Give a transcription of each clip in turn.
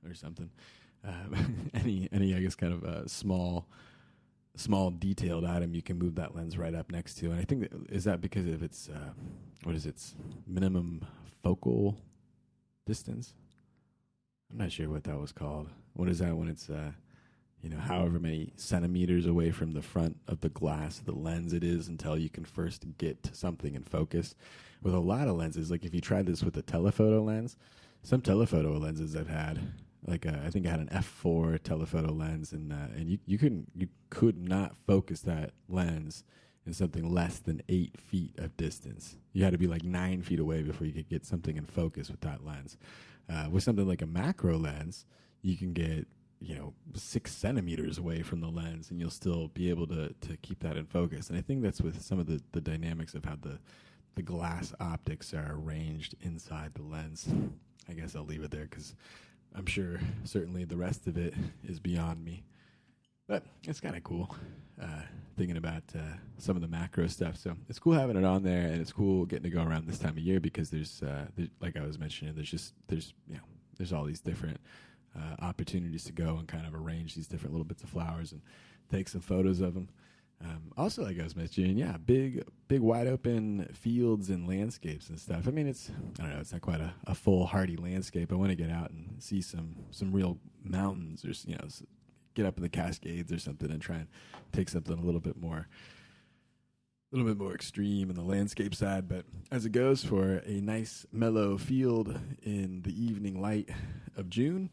or something. Any I guess kind of small detailed item you can move that lens right up next to. And I think is that because of its its minimum focal distance? I'm not sure what that was called. What is that when it's however many centimeters away from the front of the glass of the lens it is until you can first get to something in focus. With a lot of lenses, like if you try this with a telephoto lens, some telephoto lenses I've had, like I think I had an f4 telephoto lens, and you could not focus that lens in something less than 8 feet of distance. You had to be like 9 feet away before you could get something in focus with that lens. With something like a macro lens, you can get 6 centimeters away from the lens, and you'll still be able to keep that in focus. And I think that's with some of the dynamics of how the glass optics are arranged inside the lens. I guess I'll leave it there because I'm sure certainly the rest of it is beyond me. But it's kind of cool thinking about some of the macro stuff. So it's cool having it on there, and it's cool getting to go around this time of year because there's like I was mentioning, there's all these different opportunities to go and kind of arrange these different little bits of flowers and take some photos of them. Also, like I was mentioning, big wide open fields and landscapes and stuff. I mean, it's not quite a full hardy landscape. I want to get out and see some real mountains, or get up in the Cascades or something and try and take something a little bit more extreme in the landscape side. But as it goes, for a nice mellow field in the evening light of June,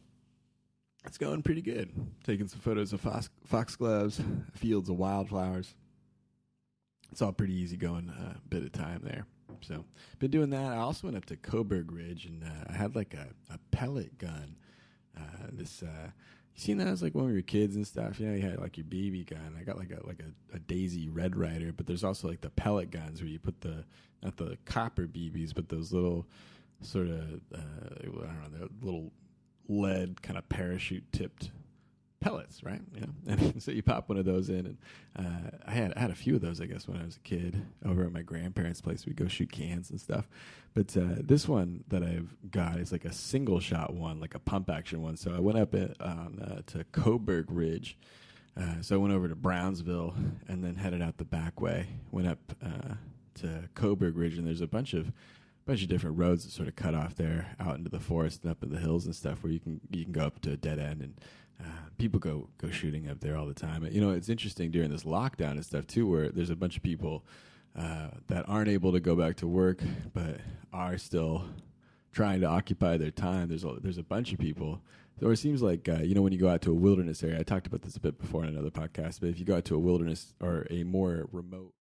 it's going pretty good. Taking some photos of foxgloves, fields of wildflowers. It's all pretty easy going, a bit of time there. So, been doing that. I also went up to Coburg Ridge, and I had like a pellet gun. You seen those like when we were kids and stuff? You had like your BB gun. I got like a Daisy Red Ryder, but there's also like the pellet guns where you put not the copper BBs, but those little sort of the little lead kind of parachute tipped pellets, right? And so you pop one of those in, and I had a few of those, I guess, when I was a kid over at my grandparents' place. We'd go shoot cans and stuff. But this one that I've got is like a single shot one, like a pump action one. So I went up to Coburg Ridge. So I went over to Brownsville and then headed out the back way. Went up to Coburg Ridge, and there's a bunch of different roads that sort of cut off there out into the forest and up in the hills and stuff, where you can go up to a dead end, and people go shooting up there all the time. It's interesting during this lockdown and stuff too, where there's a bunch of people that aren't able to go back to work but are still trying to occupy their time. There's a bunch of people. So it seems like when you go out to a wilderness area, I talked about this a bit before in another podcast, but if you go out to a wilderness or a more remote